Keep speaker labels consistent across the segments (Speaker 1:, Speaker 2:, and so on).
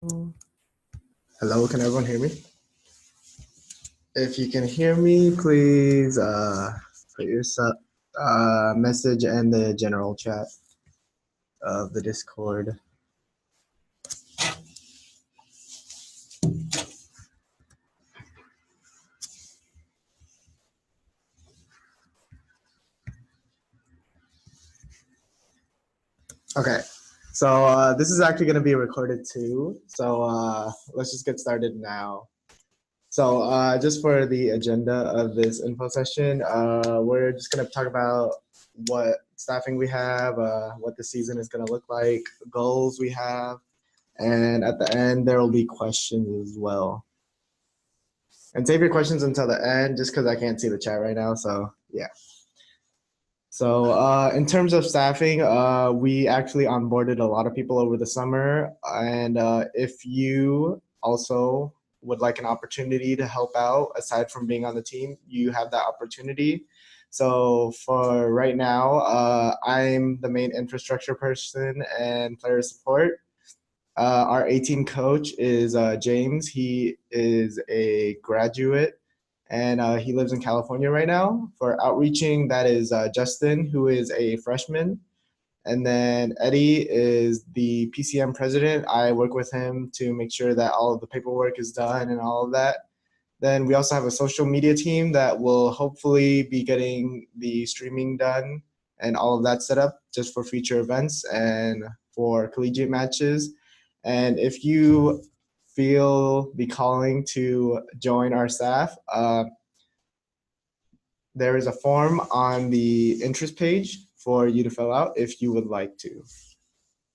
Speaker 1: Hello, can everyone hear me? If you can hear me, please put your message in the general chat of the Discord. Okay, so this is actually going to be recorded too. So let's just get started now. So just for the agenda of this info session, we're just going to talk about what staffing we have, what the season is going to look like, goals we have, and at the end there will be questions as well. And save your questions until the end, just because I can't see the chat right now. So yeah. So in terms of staffing, we actually onboarded a lot of people over the summer. And if you also would like an opportunity to help out, aside from being on the team, you have that opportunity. So for right now, I'm the main infrastructure person and player support. Our 18 coach is James. He is a graduate and he lives in California right now. For outreaching, that is Justin, who is a freshman. And then Eddie is the PCM president. I work with him to make sure that all of the paperwork is done and all of that. Then we also have a social media team that will hopefully be getting the streaming done and all of that set up just for future events and for collegiate matches. And if you feel the calling to join our staff, there is a form on the interest page for you to fill out if you would like to.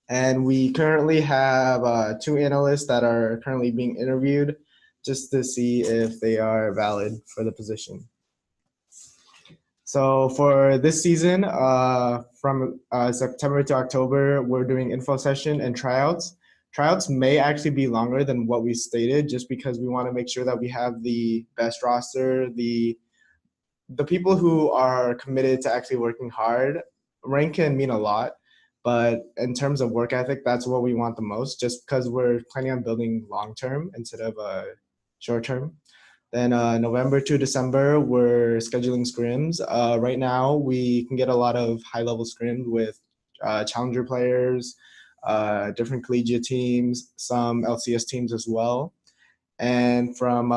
Speaker 1: And we currently have 2 analysts that are currently being interviewed just to see if they are valid for the position. So for this season, from September to October, we're doing info session and tryouts. Tryouts may actually be longer than what we stated, just because we want to make sure that we have the best roster, the people who are committed to actually working hard. Rank can mean a lot, but in terms of work ethic, that's what we want the most, just because we're planning on building long term instead of short term. Then November to December, we're scheduling scrims. Right now, we can get a lot of high-level scrims with challenger players, different collegiate teams, some LCS teams as well. And from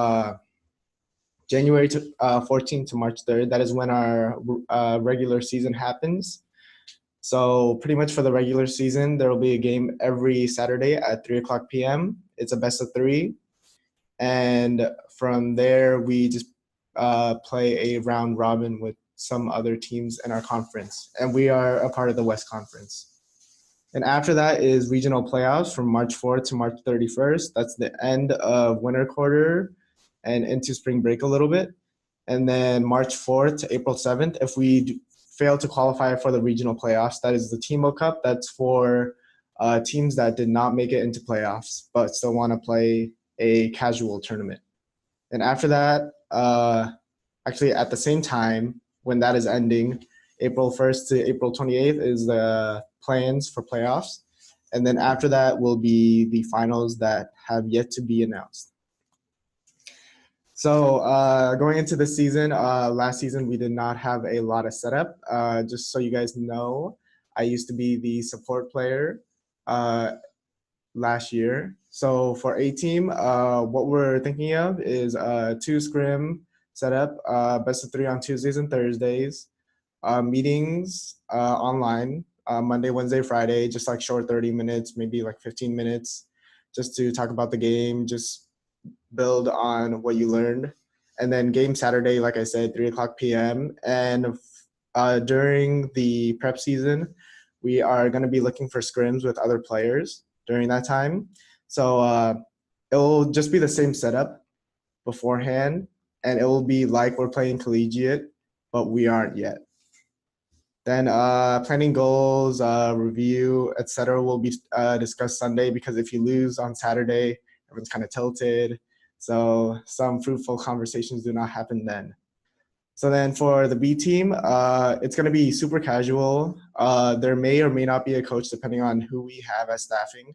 Speaker 1: January 14th to March 3rd, that is when our regular season happens. So pretty much for the regular season, there will be a game every Saturday at 3 o'clock p.m. It's a best of 3. And from there, we just play a round robin with some other teams in our conference. And we are a part of the West Conference. And after that is regional playoffs from March 4th to March 31st. That's the end of winter quarter and into spring break a little bit. And then March 4th to April 7th, if we fail to qualify for the regional playoffs, that is the Timo Cup. That's for teams that did not make it into playoffs but still want to play a casual tournament. And after that, actually at the same time, when that is ending, April 1st to April 28th is the plans for playoffs. And then after that will be the finals that have yet to be announced. So going into the season, last season we did not have a lot of setup. Just so you guys know, I used to be the support player last year. So for A team, what we're thinking of is 2 scrim setup, best of 3 on Tuesdays and Thursdays, meetings online, Monday, Wednesday, Friday, just like short 30 minutes, maybe like 15 minutes, just to talk about the game, just build on what you learned. And then game Saturday, like I said, 3 o'clock p.m. And during the prep season, we are going to be looking for scrims with other players during that time. So it'll just be the same setup beforehand, and it will be like we're playing collegiate, but we aren't yet. Then planning goals, review, etc. will be discussed Sunday, because if you lose on Saturday, everyone's kind of tilted. So some fruitful conversations do not happen then. So then for the B team, it's going to be super casual. There may or may not be a coach depending on who we have as staffing.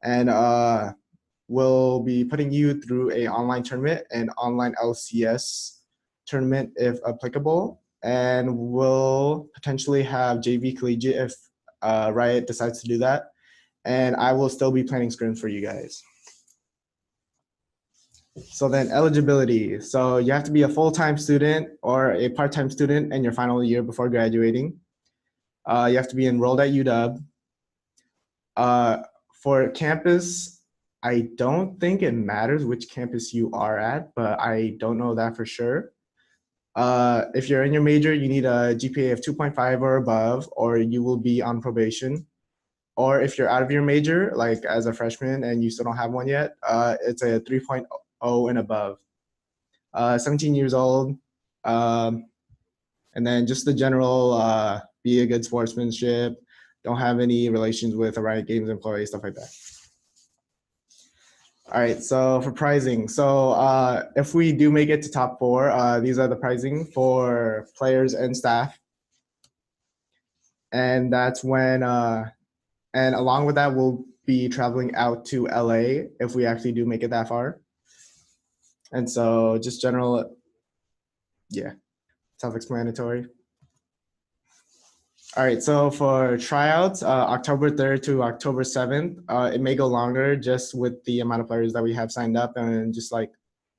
Speaker 1: And we'll be putting you through a online tournament, an online LCS tournament if applicable, and we'll potentially have JV Collegiate if Riot decides to do that. And I will still be planning scrims for you guys. So then eligibility. So you have to be a full-time student or a part-time student in your final year before graduating. You have to be enrolled at UW. For campus, I don't think it matters which campus you are at, but I don't know that for sure. If you're in your major, you need a GPA of 2.5 or above, or you will be on probation. Or if you're out of your major, like as a freshman and you still don't have one yet, it's a 3.0 and above. 17 years old, and then just the general be a good sportsmanship, don't have any relations with a Riot Games employee, stuff like that. All right, so for pricing, so if we do make it to top 4, these are the pricing for players and staff. And that's when, and along with that, we'll be traveling out to LA if we actually do make it that far. And so just general, yeah, self-explanatory. All right, so for tryouts, October 3rd to October 7th, it may go longer just with the amount of players that we have signed up and just like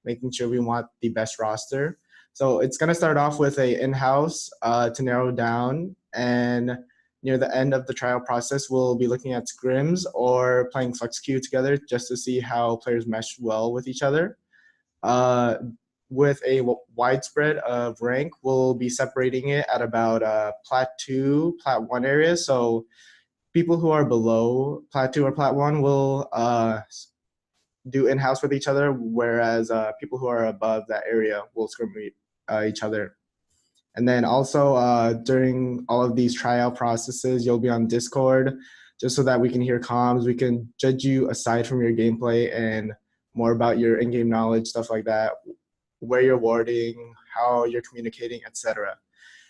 Speaker 1: making sure we want the best roster. So it's gonna start off with a in-house to narrow down, and near the end of the trial process, we'll be looking at scrims or playing flex queue together just to see how players mesh well with each other. With a widespread of rank, we'll be separating it at about Plat 2, Plat 1 areas. So people who are below Plat 2 or Plat 1 will do in-house with each other, whereas people who are above that area will scrim each other. And then also during all of these tryout processes, you'll be on Discord just so that we can hear comms. We can judge you aside from your gameplay and more about your in-game knowledge, stuff like that, where you're warding, how you're communicating, etc.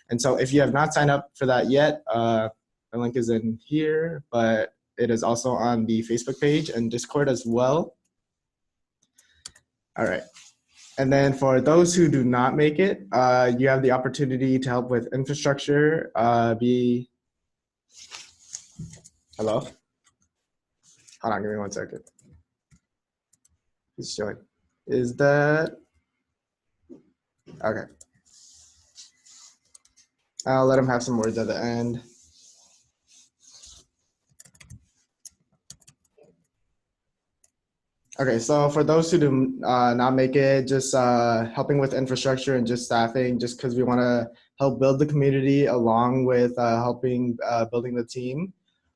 Speaker 1: And so if you have not signed up for that yet, the link is in here, but it is also on the Facebook page and Discord as well. All right. And then for those who do not make it, you have the opportunity to help with infrastructure. Hello? Hold on, give me 1 second. He's showing. Is that? Okay. I'll let him have some words at the end. Okay, so for those who do not make it, just helping with infrastructure and just staffing, just because we want to help build the community along with helping building the team.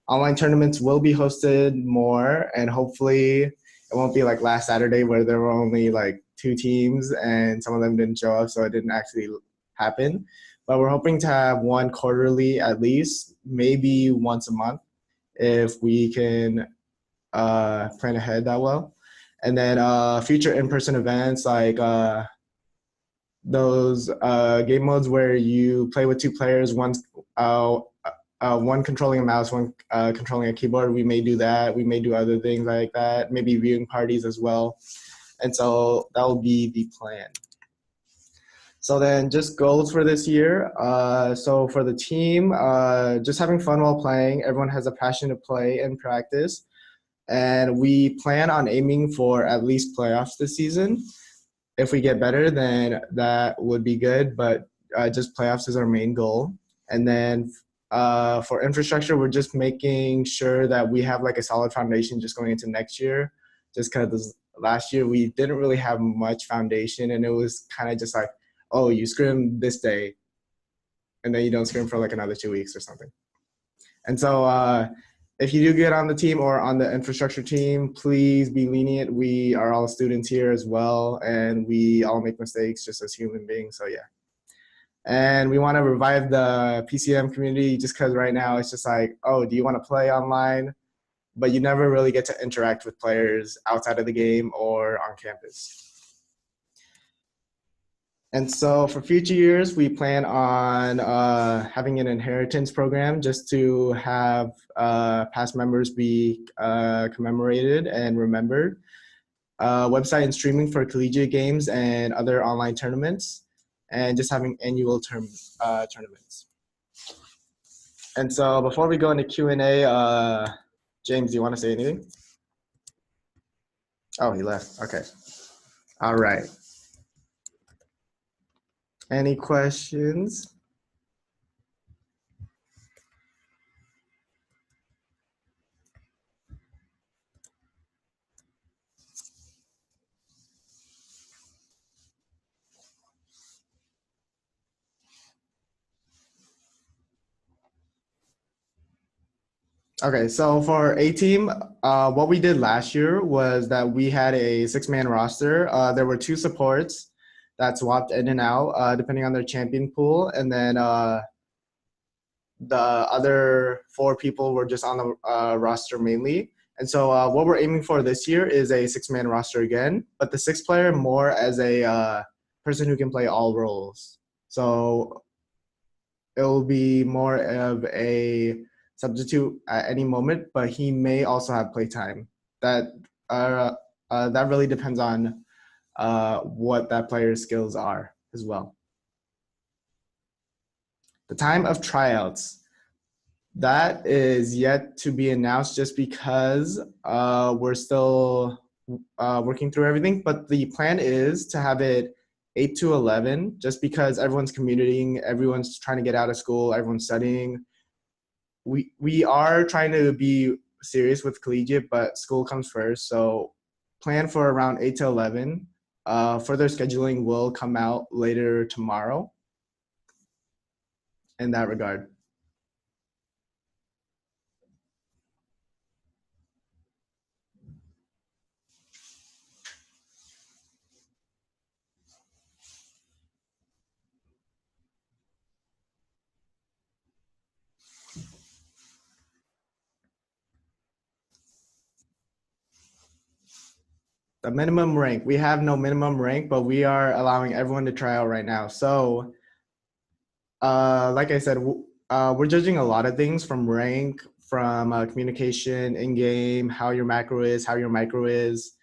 Speaker 1: Online tournaments will be hosted more, and hopefully it won't be like last Saturday where there were only like 2 teams and some of them didn't show up, so it didn't actually happen. But we're hoping to have one quarterly at least, maybe once a month if we can plan ahead that well. And then future in-person events like those game modes where you play with 2 players, one controlling a mouse, one controlling a keyboard. We may do that. We may do other things like that, maybe viewing parties as well. And so that will be the plan. So then just goals for this year. So for the team, just having fun while playing. Everyone has a passion to play and practice. And we plan on aiming for at least playoffs this season. If we get better, then that would be good, but just playoffs is our main goal. And then for infrastructure, we're just making sure that we have like a solid foundation just going into next year, just because last year we didn't really have much foundation, and it was kind of just like, oh, you scrim this day, and then you don't scrim for like another 2 weeks or something. And so if you do get on the team or on the infrastructure team, please be lenient. We are all students here as well, and we all make mistakes just as human beings, so yeah. And we want to revive the PCM community just because right now it's just like, oh, do you want to play online? But you never really get to interact with players outside of the game or on campus. And so for future years, we plan on having an inheritance program just to have past members be commemorated and remembered. website and streaming for collegiate games and other online tournaments, and just having annual tournaments. And so before we go into Q&A, James, do you want to say anything? Oh, he left. Okay. All right. Any questions? Okay, so for A team, what we did last year was that we had a 6-man roster. There were 2 supports that swapped in and out depending on their champion pool, and then the other 4 people were just on the roster mainly. And so what we're aiming for this year is a 6-man roster again, but the 6th player more as a person who can play all roles. So it will be more of a substitute at any moment, but he may also have playtime. That really depends on what that player's skills are as well. The time of tryouts. That is yet to be announced just because we're still working through everything. But the plan is to have it 8 to 11, just because everyone's commuting, everyone's trying to get out of school, everyone's studying. We are trying to be serious with collegiate, but school comes first. So plan for around 8 to 11. Further scheduling will come out later tomorrow in that regard. The minimum rank. We have no minimum rank, but we are allowing everyone to try out right now. So, like I said, we're judging a lot of things from rank, from communication, in-game, how your macro is, how your micro is,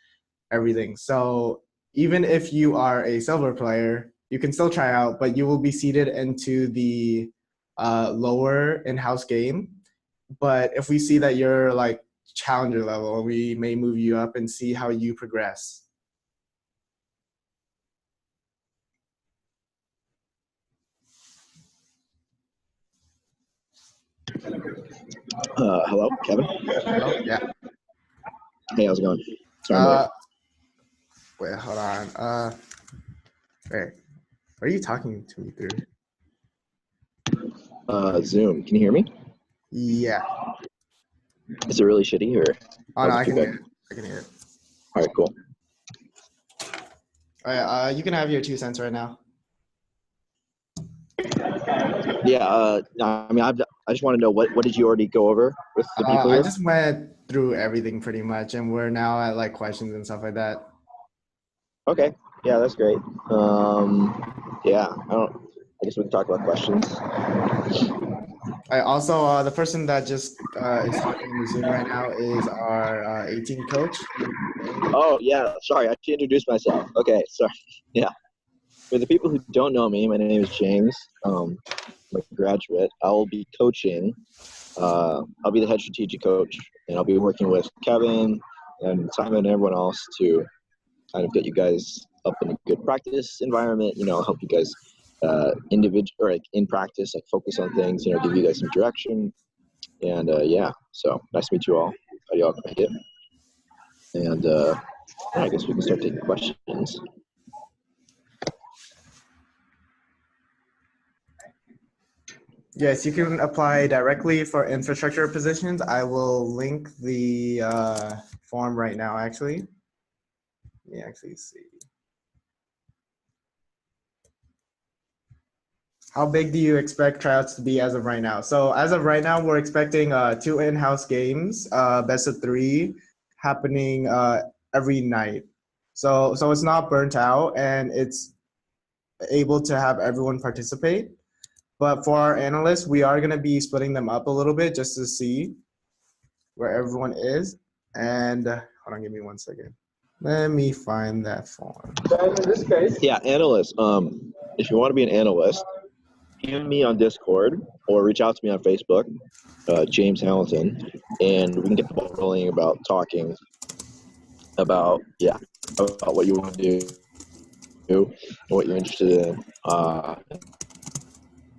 Speaker 1: everything. So even if you are a silver player, you can still try out, but you will be seated into the lower in-house game. But if we see that you're like challenger level, we may move you up and see how you progress.
Speaker 2: Hello, Kevin.
Speaker 1: Hello? Yeah.
Speaker 2: Hey, how's it going? Sorry,
Speaker 1: wait, hold on. Wait, what are you talking to me through?
Speaker 2: Zoom. Can you hear me?
Speaker 1: Yeah.
Speaker 2: Is it really shitty or?
Speaker 1: Oh no, I can hear it. I can hear it.
Speaker 2: All right, cool.
Speaker 1: All right, you can have your 2 cents right now.
Speaker 2: Yeah. I mean, I just want to know what did you already go over with the people here?
Speaker 1: I just went through everything pretty much, and we're now at like questions and stuff like that.
Speaker 2: Okay. Yeah, that's great. Yeah. I guess we can talk about questions.
Speaker 1: Also, the person that just is talking in the Zoom right now is our 18 coach.
Speaker 2: Oh yeah, sorry, I should introduce myself. Okay, sorry. Yeah. For the people who don't know me, my name is James. I'm a graduate. I'll be coaching. I'll be the head strategic coach, and I'll be working with Kevin and Simon and everyone else to kind of get you guys up in a good practice environment. Help you guys in practice, like focus on things. Give you guys some direction. And yeah, so nice to meet you all. How do y'all make it? And I guess we can start taking questions.
Speaker 1: Yes, you can apply directly for infrastructure positions. I will link the form right now, actually. Let me actually see. How big do you expect tryouts to be as of right now? So as of right now, we're expecting 2 in-house games, best of 3, happening every night. So it's not burnt out, and it's able to have everyone participate. But for our analysts, we are going to be splitting them up a little bit just to see where everyone is. And hold on, give me 1 second. Let me find that form.
Speaker 2: Yeah, analyst. If you want to be an analyst, PM me on Discord or reach out to me on Facebook, James Hamilton, and we can get the ball rolling about talking about what you want to do and what you're interested in.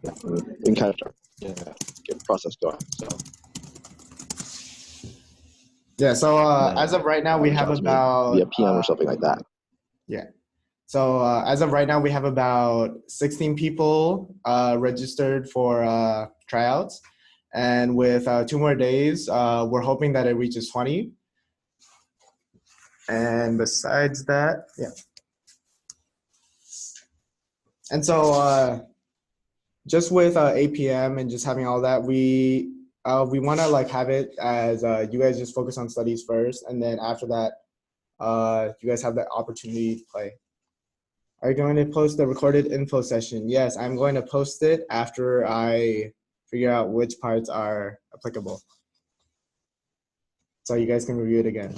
Speaker 2: We can kind of start get the process going. So
Speaker 1: Yeah. So
Speaker 2: then
Speaker 1: as of right now, we
Speaker 2: reach
Speaker 1: have
Speaker 2: out to me via
Speaker 1: about
Speaker 2: PM or something like that.
Speaker 1: yeah. So as of right now, we have about 16 people registered for tryouts, and with 2 more days, we're hoping that it reaches 20. And besides that, yeah. And so just with APM and just having all that, we want to like have it as you guys just focus on studies first, and then after that, you guys have the opportunity to play. Are you going to post the recorded info session? Yes, I'm going to post it after I figure out which parts are applicable, so you guys can review it again.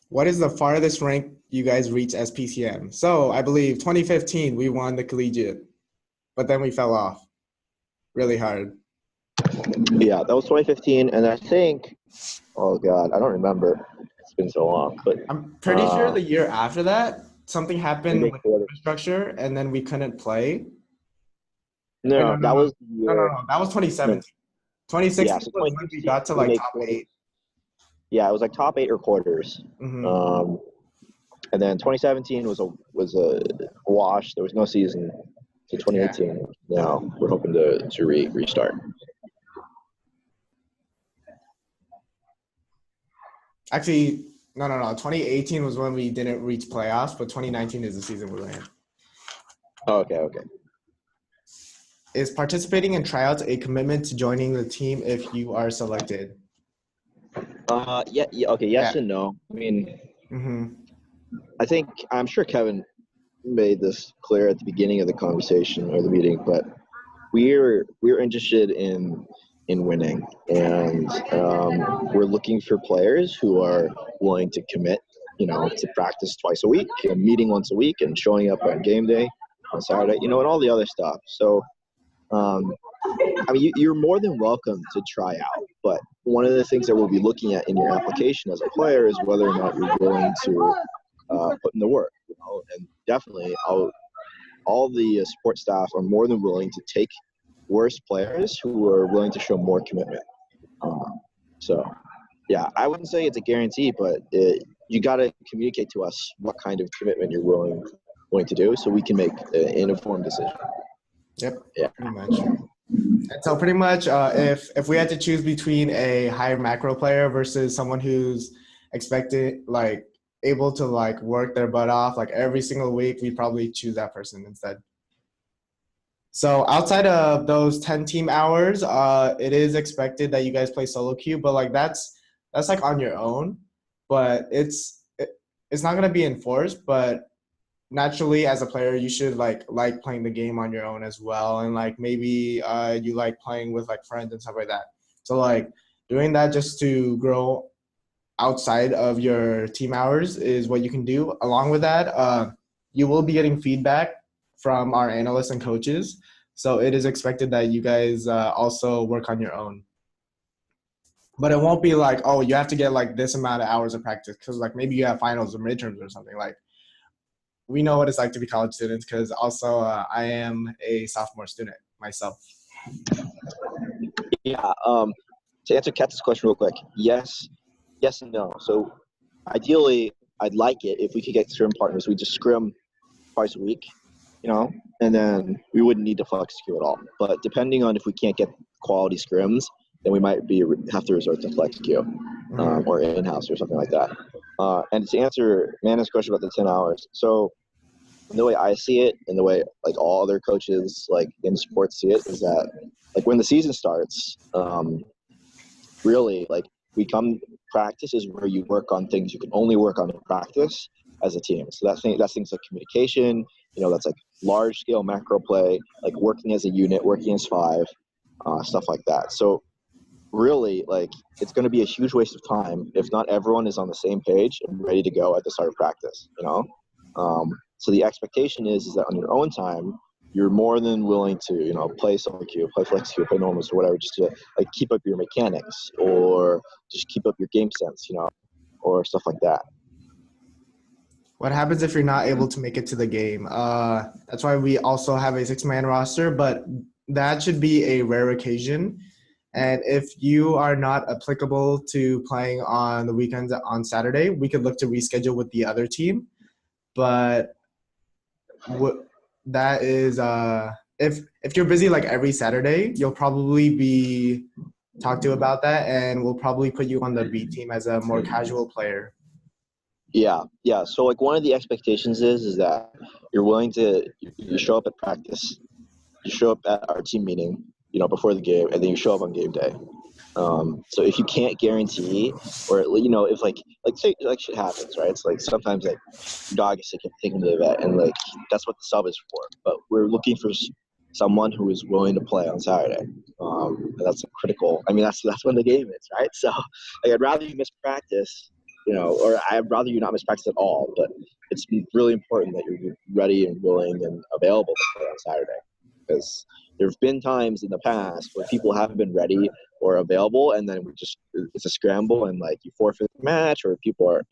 Speaker 1: What is the farthest rank you guys reached as PCM? So I believe 2015 we won the collegiate, but then we fell off really hard.
Speaker 2: Yeah, that was 2015, and I think, oh god, I don't remember. It's been so long, but
Speaker 1: I'm pretty sure the year after that something happened with
Speaker 2: quarter.
Speaker 1: infrastructure, and then we couldn't play. Or
Speaker 2: No, that was the year.
Speaker 1: That was 2017.
Speaker 2: Yeah,
Speaker 1: 2016
Speaker 2: so
Speaker 1: was when we
Speaker 2: 2016
Speaker 1: got to
Speaker 2: we
Speaker 1: like
Speaker 2: made
Speaker 1: top
Speaker 2: quarters.
Speaker 1: 8.
Speaker 2: Yeah, it was like top 8 or quarters.
Speaker 1: Mm-hmm.
Speaker 2: And then 2017 was a wash. There was no season. So 2018. Yeah. Now we're hoping to restart.
Speaker 1: Actually, no. 2018 was when we didn't reach playoffs, but 2019 is the season we're in.
Speaker 2: Oh, okay.
Speaker 1: Is participating in tryouts a commitment to joining the team if you are selected?
Speaker 2: Yeah. Okay. Yes and no. I mean, I think I'm sure Kevin made this clear at the beginning of the conversation or the meeting, but we're interested in winning, and we're looking for players who are willing to commit, to practice twice a week and meeting once a week and showing up on game day on Saturday, and all the other stuff. So, I mean, you're more than welcome to try out, but one of the things that we'll be looking at in your application as a player is whether or not you're willing to put in the work, and definitely all the support staff are more than willing to take worse players who are willing to show more commitment. So, yeah, I wouldn't say it's a guarantee, but you got to communicate to us what kind of commitment you're willing to do, so we can make an informed decision.
Speaker 1: Yep.
Speaker 2: Yeah.
Speaker 1: Pretty much. And so pretty much, if we had to choose between a higher macro player versus someone who's expected, like able to like work their butt off like every single week, we'd probably choose that person instead. So outside of those 10 team hours, it is expected that you guys play solo queue, but like that's like on your own, but it's not gonna be enforced. But naturally, as a player, you should like playing the game on your own as well, and like maybe you like playing with like friends and stuff like that. So like doing that just to grow outside of your team hours is what you can do. Along with that, you will be getting feedback from our analysts and coaches. So it is expected that you guys also work on your own. But it won't be like, oh, you have to get like this amount of hours of practice because like maybe you have finals or midterms or something. Like we know what it's like to be college students because also I am a sophomore student myself.
Speaker 2: Yeah. To answer Katz's question real quick, yes and no. So ideally, I'd like it if we could get scrim partners. We just scrim twice a week, and then we wouldn't need to flex queue at all. But depending on if we can't get quality scrims, then we might have to resort to flex queue or in-house or something like that. And to answer Mana's question about the 10 hours, so the way I see it and the way like all other coaches like in sports see it is that like when the season starts, really like practice is where you work on things you can only work on in practice as a team. So that's things like communication, that's like large-scale macro play, like working as a unit, working as five, stuff like that. So really, like, it's going to be a huge waste of time if not everyone is on the same page and ready to go at the start of practice, So the expectation is that on your own time, you're more than willing to, play solo queue, play flex queue, play normals or whatever, just to like keep up your mechanics or just keep up your game sense, or stuff like that.
Speaker 1: What happens if you're not able to make it to the game? That's why we also have a 6-man roster, but that should be a rare occasion. And if you are not applicable to playing on the weekends on Saturday, we could look to reschedule with the other team. But that is if you're busy like every Saturday, you'll probably be talked to about that, and we'll probably put you on the B team as a more casual player.
Speaker 2: Yeah. So like one of the expectations is that you're willing to you show up at practice, you show up at our team meeting, before the game, and then you show up on game day. So if you can't guarantee, or if like say like shit happens, right? It's like sometimes like your dog is sick and taken to the vet, and like that's what the sub is for. But we're looking for someone who is willing to play on Saturday. And that's a critical. I mean, that's when the game is, right? So like, I'd rather you miss practice, or I'd rather you not miss practice at all. But it's really important that you're ready and willing and available to play on Saturday, because there have been times in the past where people haven't been ready or available, and then it's a scramble, and like you forfeit the match, or people are,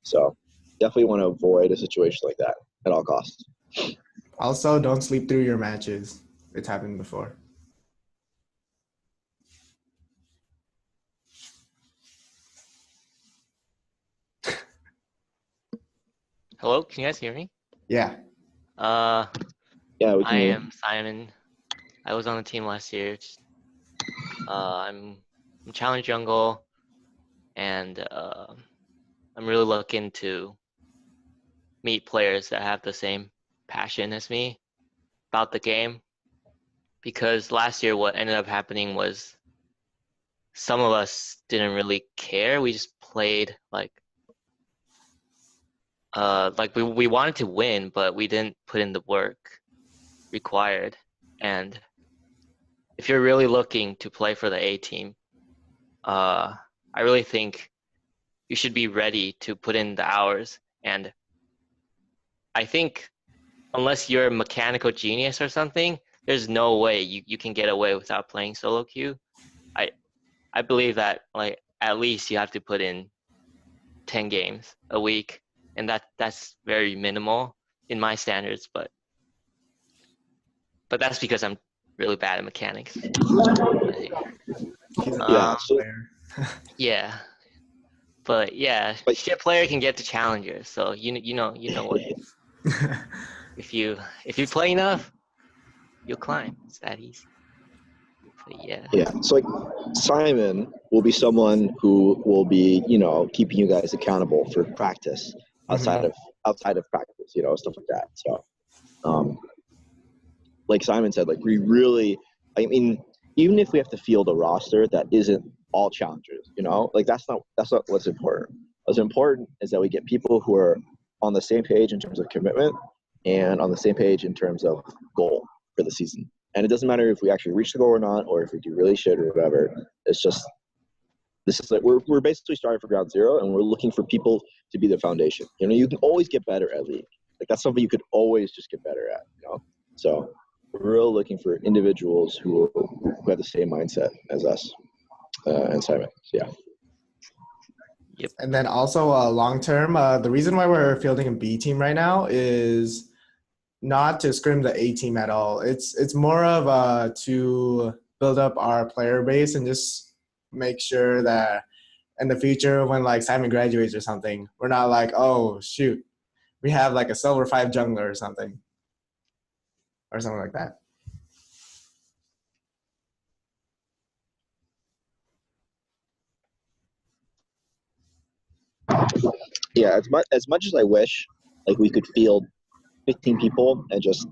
Speaker 2: so definitely want to avoid a situation like that at all costs.
Speaker 1: Also, don't sleep through your matches. It's happened before.
Speaker 3: Hello, can you guys hear me?
Speaker 1: Yeah.
Speaker 2: Yeah, we can
Speaker 3: I
Speaker 2: hear you.
Speaker 3: am Simon. I was on the team last year. I'm challenge jungle, and I'm really looking to meet players that have the same passion as me about the game. Because last year, what ended up happening was some of us didn't really care. We just played like we wanted to win, but we didn't put in the work required. And if you're really looking to play for the A team, I really think you should be ready to put in the hours. And I think unless you're a mechanical genius or something, there's no way you can get away without playing solo queue. I believe that like at least you have to put in 10 games a week, and that's very minimal in my standards, but that's because I'm really bad at mechanics. Yeah. But yeah, shit player can get to challenger, so you know what. If you play enough, you'll climb. It's that easy. But yeah.
Speaker 2: Yeah. So like Simon will be someone who will be, keeping you guys accountable for practice outside of practice, stuff like that. So like Simon said, like we really, I mean, even if we have to field a roster that isn't all challengers, like that's not what's important. What's important is that we get people who are on the same page in terms of commitment and on the same page in terms of goal for the season. And it doesn't matter if we actually reach the goal or not, or if we do really shit or whatever. It's just, this is like, we're basically starting from ground zero, and we're looking for people to be the foundation. You can always get better at League. Like that's something you could always just get better at, So we're really looking for individuals who have the same mindset as us and Simon. So, yeah.
Speaker 3: Yep.
Speaker 1: And then also long term, the reason why we're fielding a B team right now is not to scrim the A team at all. It's more of to build up our player base and just make sure that in the future when like Simon graduates or something, we're not like, oh shoot, we have like a silver 5 jungler or something like that.
Speaker 2: Yeah, as much as I wish, like we could field 15 people and just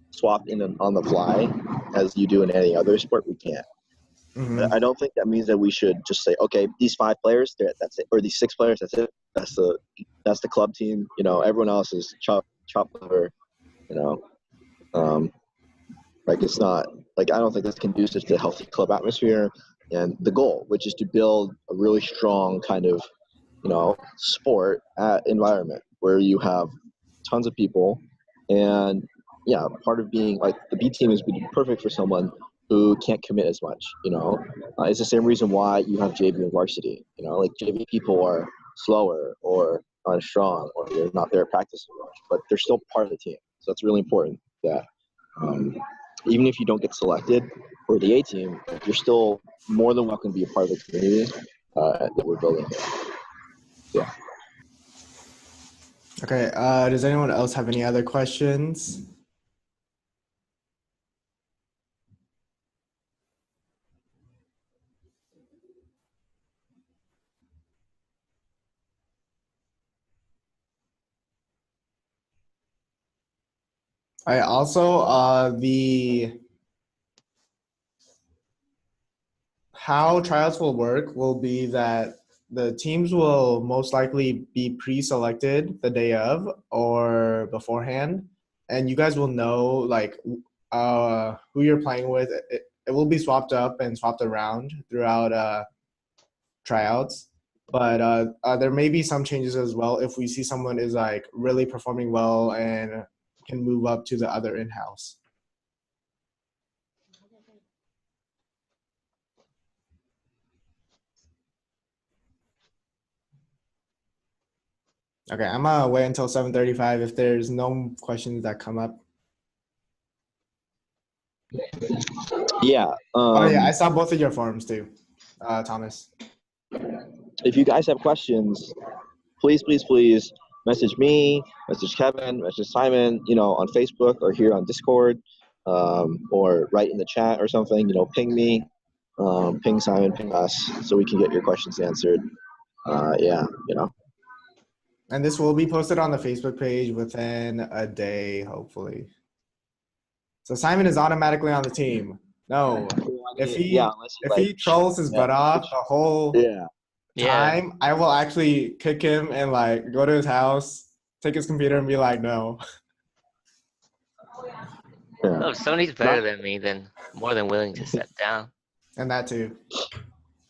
Speaker 2: swap in on the fly, as you do in any other sport, we can't.
Speaker 1: Mm-hmm.
Speaker 2: I don't think that means that we should just say, okay, these 5 players, that's it, or these 6 players, that's it. That's the club team. Everyone else is chop liver. You know, like it's not like I don't think that's conducive to a healthy club atmosphere and the goal, which is to build a really strong kind of sport environment where you have tons of people. And yeah, part of being like the B team is perfect for someone who can't commit as much. It's the same reason why you have JV and varsity. Like JV people are slower or not as strong, or they're not there practicing much, but they're still part of the team. So it's really important that even if you don't get selected for the A team, you're still more than welcome to be a part of the community that we're building here. Yeah.
Speaker 1: Okay, does anyone else have any other questions? All right, also, how tryouts will work will be that the teams will most likely be pre-selected the day of or beforehand, and you guys will know like who you're playing with. It will be swapped up and swapped around throughout tryouts, but there may be some changes as well if we see someone is like really performing well and can move up to the other in-house. Okay, I'm gonna wait until 7:35 if there's no questions that come up.
Speaker 2: Yeah.
Speaker 1: Oh yeah, I saw both of your forums too, Thomas.
Speaker 2: If you guys have questions, please message me, message Kevin, message Simon, on Facebook or here on Discord, or write in the chat or something. Ping me, ping Simon, ping us, so we can get your questions answered. Yeah.
Speaker 1: And this will be posted on the Facebook page within a day, hopefully. So Simon is automatically on the team. No, if he trolls his butt off the whole time, I will actually kick him and like go to his house, take his computer, and be like, no.
Speaker 3: Oh, if somebody's better than me, then more than willing to step down.
Speaker 1: And that too,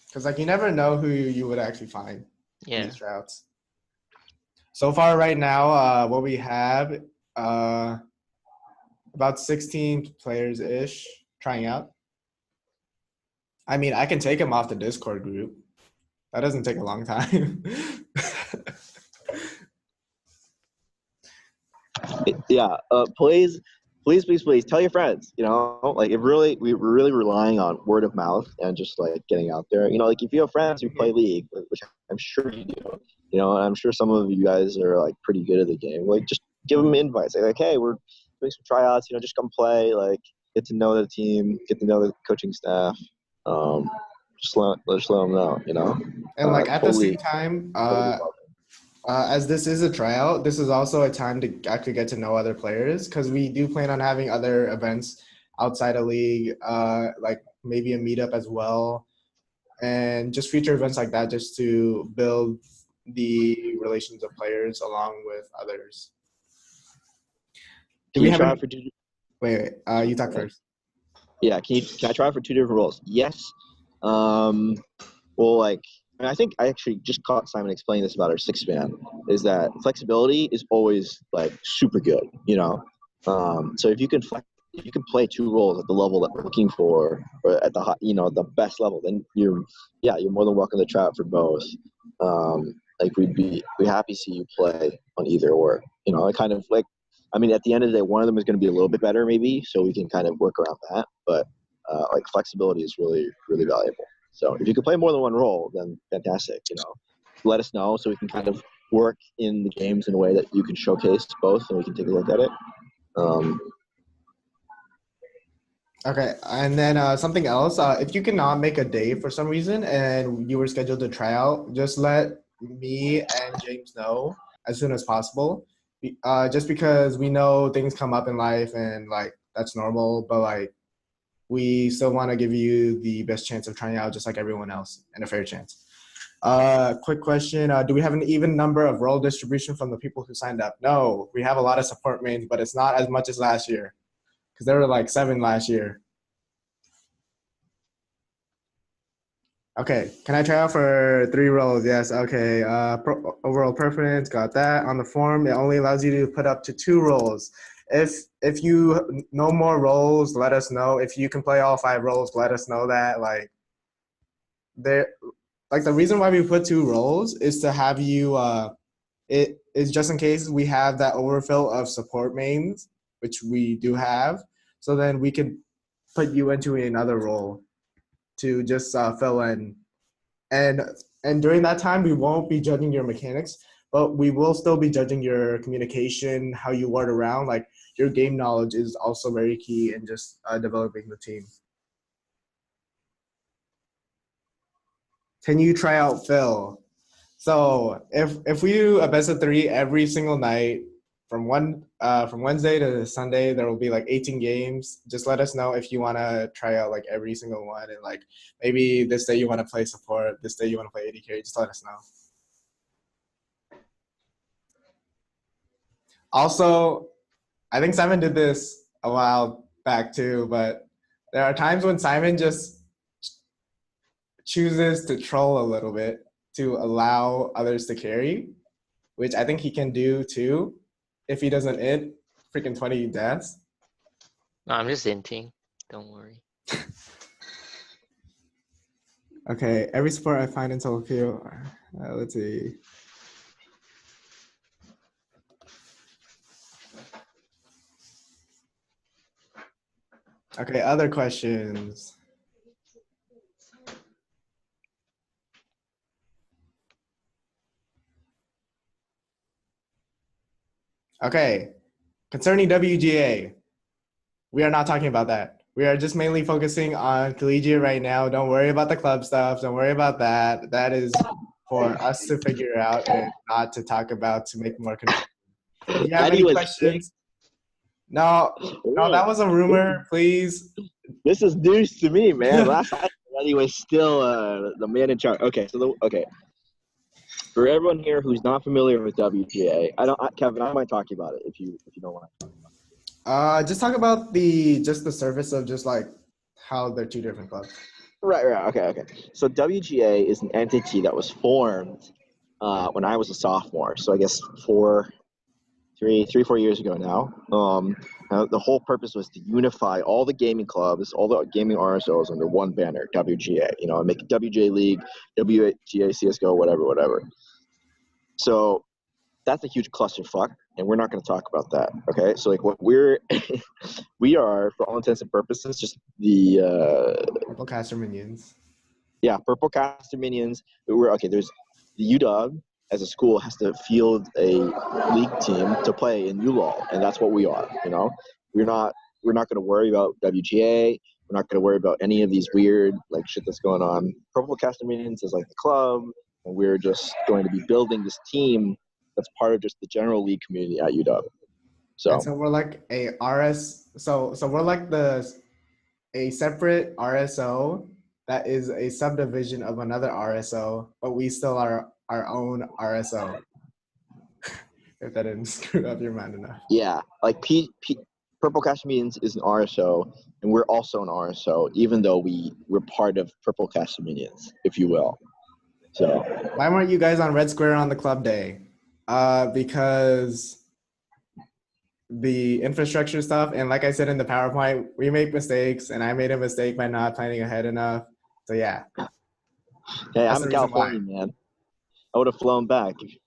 Speaker 1: because like you never know who you would actually find in these routes. So far, right now, what we have, about 16 players ish trying out. I mean, I can take them off the Discord group. That doesn't take a long time.
Speaker 2: Yeah. Please tell your friends. Like we're really relying on word of mouth and just like getting out there. Like if you have friends who play League, which I'm sure you do. And I'm sure some of you guys are like pretty good at the game. Like just give them invites. Like, hey, we're doing some tryouts. Just come play. Like get to know the team, get to know the coaching staff. Just let them know.
Speaker 1: And like at the same time, as this is a tryout, this is also a time to actually get to know other players, because we do plan on having other events outside of League, like maybe a meetup as well, and just future events like that, just to build the relations of players along with others. Do we have any... Wait, you talk first.
Speaker 2: Yeah, can I try for 2 different roles? Yes. Well, like, I think I actually just caught Simon explaining this about our 6-man, is that flexibility is always like super good, so if you can play 2 roles at the level that we're looking for, or at the high, the best level, then you're more than welcome to try out for both. Like we'd happy to see you play on either, or I kind of like, I mean, at the end of the day, one of them is going to be a little bit better maybe, so we can kind of work around that, but like flexibility is really, really valuable. So if you can play more than one role, then fantastic. Let us know so we can kind of work in the games in a way that you can showcase both, and we can take a look at it.
Speaker 1: Okay, and then something else. If you cannot make a day for some reason and you were scheduled to try out, just let me and James know as soon as possible. Just because we know things come up in life and like that's normal, but like we still want to give you the best chance of trying out just like everyone else, and a fair chance. Quick question. Do we have an even number of role distribution from the people who signed up? No, we have a lot of support mains, but it's not as much as last year because there were like 7 last year. Okay, can I try out for 3 roles? Yes, okay. Overall preference, got that. On the form, it only allows you to put up to 2 roles. If you know more roles, let us know. If you can play all 5 roles, let us know that. Like the reason why we put 2 roles is to have you it is just in case we have that overfill of support mains, which we do have. So then we can put you into another role to just fill in. And during that time, we won't be judging your mechanics, but we will still be judging your communication, how you word around. Like your game knowledge is also very key in just developing the team. Can you try out Phil? So if we do a best of 3 every single night from Wednesday to Sunday, there will be like 18 games. Just let us know if you want to try out like every single one, and like maybe this day you want to play support, this day you want to play AD carry. Just let us know. Also, I think Simon did this a while back too, but there are times when Simon just chooses to troll a little bit to allow others to carry, which I think he can do too if he doesn't int freaking 20 deaths.
Speaker 3: No, I'm just inting. Don't worry.
Speaker 1: Okay, every support I find in solo queue. Let's see. Okay, other questions. Okay, concerning WGA, we are not talking about that. We are just mainly focusing on collegiate right now. Don't worry about the club stuff. Don't worry about that. That is for us to figure out and not to talk about to make more confusion. If you have any questions, no, that was a rumor. Please.
Speaker 2: This is news to me, man. Last time, anyway, still the man in charge. Okay, so okay. For everyone here who's not familiar with WGA, Kevin, I might talk to you about it if you don't want to talk about it.
Speaker 1: Just talk about the service of just like how they're 2 different clubs.
Speaker 2: Right. Okay. So WGA is an entity that was formed when I was a sophomore. So I guess 4 years ago now. The whole purpose was to unify all the gaming clubs, all the gaming RSOs under one banner, WGA. And make a WGA League, WGA CS:GO, whatever. So that's a huge clusterfuck, and we're not going to talk about that. Okay, so like what we are, for all intents and purposes, just the
Speaker 1: Purple Caster Minions.
Speaker 2: Yeah, Purple Caster Minions. There's the UW as a school has to field a league team to play in ULoL, and that's what we are. We're not going to worry about WGA. We're not going to worry about any of these weird like shit that's going on. Purple Caster Minions is like the club, and we're just going to be building this team that's part of just the general league community at UW.
Speaker 1: So we're like a RS. So we're like a separate RSO that is a subdivision of another RSO, but we still are our own RSO. If that didn't screw up your mind enough.
Speaker 2: Yeah, like Purple Caster Minions is an RSO, and we're also an RSO, even though we're part of Purple Caster Minions, if you will. So
Speaker 1: why weren't you guys on Red Square on the club day? Because the infrastructure stuff, and like I said in the PowerPoint, we make mistakes, and I made a mistake by not planning ahead enough. So yeah.
Speaker 2: Hey, I'm in California, man. I would have flown back if you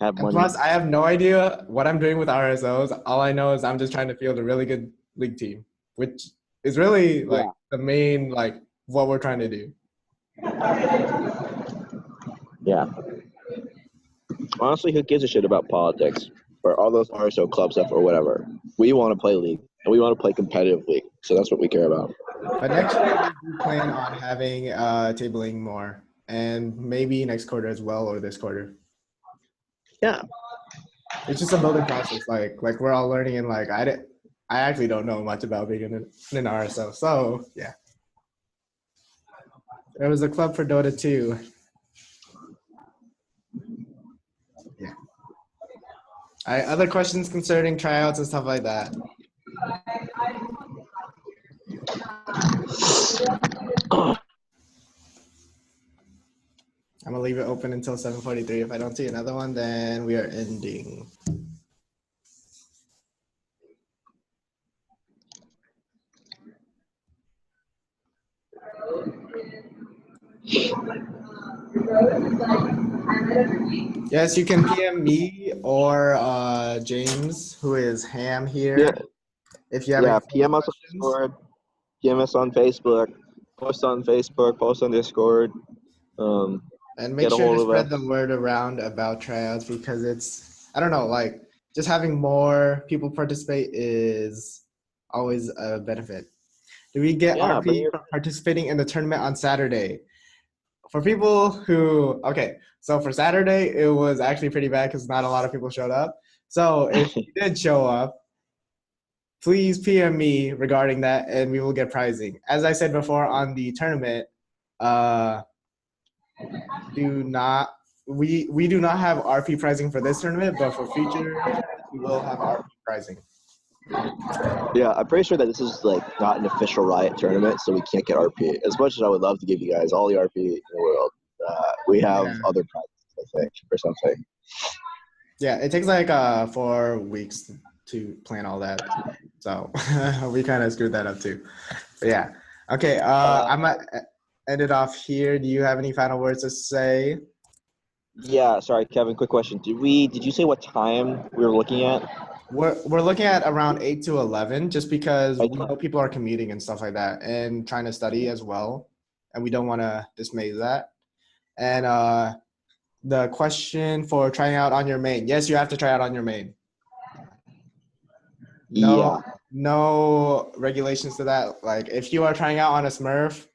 Speaker 2: had money.
Speaker 1: Plus, I have no idea what I'm doing with RSOs. All I know is I'm just trying to field a really good league team, which is really like the main what we're trying to do.
Speaker 2: Yeah. Honestly, who gives a shit about politics or all those RSO club stuff or whatever? We want to play league, and we want to play competitive league. So that's what we care about.
Speaker 1: But next year, we do plan on having tabling more, and maybe next quarter as well, or this quarter.
Speaker 2: Yeah.
Speaker 1: It's just a building process. Like we're all learning, and I actually don't know much about being an RSO. So yeah. There was a club for Dota 2. All right, other questions concerning tryouts and stuff like that? I'm gonna leave it open until 7:43. If I don't see another one, then we are ending. Yes, you can PM me or James, who is Ham here.
Speaker 2: Yeah.
Speaker 1: If you have
Speaker 2: Yeah,
Speaker 1: any
Speaker 2: PM us on
Speaker 1: questions.
Speaker 2: Discord, PM us on Facebook, post on Facebook, post on Discord.
Speaker 1: And make
Speaker 2: Get a
Speaker 1: sure to
Speaker 2: hold of
Speaker 1: spread
Speaker 2: us.
Speaker 1: the word around about tryouts because it's, I don't know, like just having more people participate is always a benefit. Do we get
Speaker 2: Yeah, bring
Speaker 1: RP
Speaker 2: your
Speaker 1: for participating in the tournament on Saturday? For people who, okay, so for Saturday, it was actually pretty bad because not a lot of people showed up. So if you did show up, please PM me regarding that and we will get prizing. As I said before on the tournament, do not we do not have RP pricing for this tournament, but for future tournaments, we will have RP pricing.
Speaker 2: Yeah, I'm pretty sure that this is like not an official Riot tournament, so we can't get RP. As much as I would love to give you guys all the RP in the world, we have other prizes, I think, or something.
Speaker 1: Yeah, it takes like 4 weeks to plan all that, so we kind of screwed that up too. But yeah, okay. I'm gonna end it off here. Do you have any final words to say?
Speaker 2: Yeah, sorry, Kevin. Quick question. Did you say what time we were looking at?
Speaker 1: We're looking at around 8 to 11, just because
Speaker 2: I
Speaker 1: we
Speaker 2: thought-
Speaker 1: know people are commuting and stuff like that, and trying to study as well, and we don't want to dismay that. And the question for trying out on your main. Yes, you have to try out on your main.
Speaker 2: Yeah.
Speaker 1: No regulations to that. Like if you are trying out on a Smurf,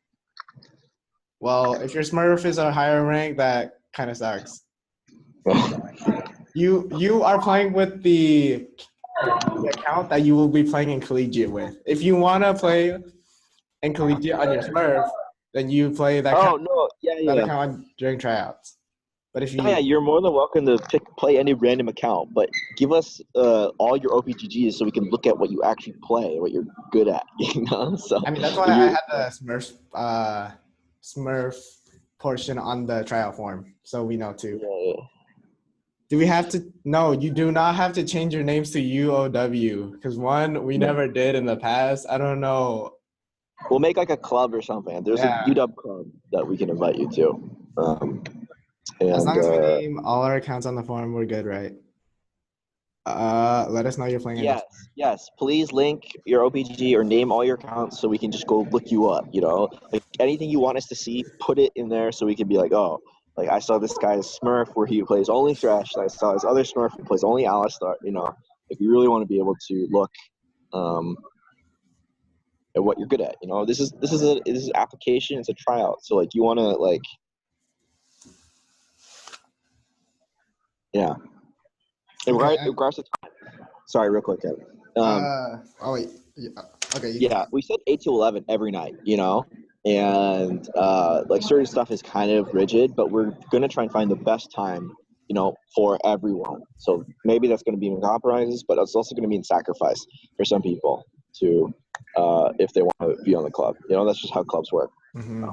Speaker 1: well, if your Smurf is a higher rank, that kind of sucks. You are playing with the account that you will be playing in Collegiate with. If you want to play in Collegiate on your Smurf, then you play that
Speaker 2: No,
Speaker 1: that
Speaker 2: yeah.
Speaker 1: account during tryouts. But if
Speaker 2: No, yeah,
Speaker 1: you
Speaker 2: you're more than welcome to play any random account, but give us all your OPGGs so we can look at what you actually play, what you're good at, you know? So
Speaker 1: I mean, that's why I had the Smurf portion on the tryout form, so we know too.
Speaker 2: Yeah.
Speaker 1: Do we have to? No, you do not have to change your names to UOW because one, we never did in the past. I don't know.
Speaker 2: We'll make like a club or something. There's a UW club that we can invite you to.
Speaker 1: As long as we name all our accounts on the form, we're good, right? Let us know you're playing.
Speaker 2: Yes. Please link your OPGG or name all your accounts so we can just go look you up. You know, like anything you want us to see, put it in there so we can be like, oh, like I saw this guy's Smurf where he plays only Thresh. And I saw his other Smurf who plays only Alistar. You know, like we really want to be able to look at what you're good at. You know, this is an application. It's a tryout. So like you want to like, yeah. In regards to time, sorry, real quick, Kevin.
Speaker 1: Oh wait. Yeah. Okay.
Speaker 2: Yeah, we said 8 to 11 every night, you know, and like certain stuff is kind of rigid, but we're gonna try and find the best time, you know, for everyone. So maybe that's gonna be in compromises, but it's also gonna be in sacrifice for some people to if they want to be on the club. You know, that's just how clubs work.
Speaker 1: Mm-hmm.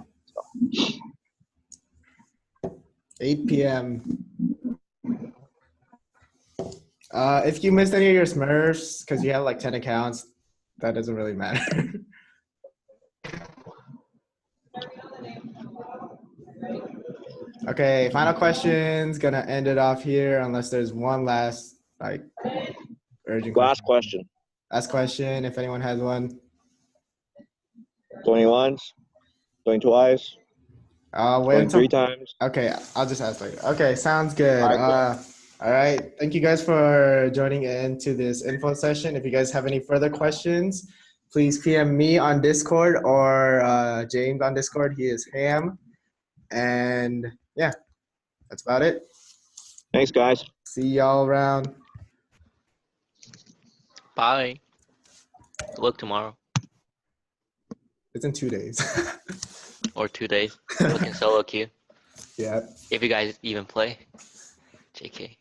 Speaker 2: So.
Speaker 1: 8 p.m. If you missed any of your Smurfs because you have like 10 accounts, that doesn't really matter. Okay, final questions. Gonna end it off here unless there's one last like urgent
Speaker 2: Last question.
Speaker 1: Last question, if anyone has one.
Speaker 2: Going once, going twice, going 3 times.
Speaker 1: Okay, I'll just ask later. Okay, sounds good.
Speaker 2: All
Speaker 1: right. Thank you guys for joining into this info session. If you guys have any further questions, please PM me on Discord or James on Discord. He is Ham. And yeah, that's about it.
Speaker 2: Thanks, guys.
Speaker 1: See y'all around.
Speaker 3: Bye. Good luck tomorrow.
Speaker 1: It's in 2 days.
Speaker 3: Or 2 days. Looking solo queue.
Speaker 1: Yeah.
Speaker 3: If you guys even play. JK.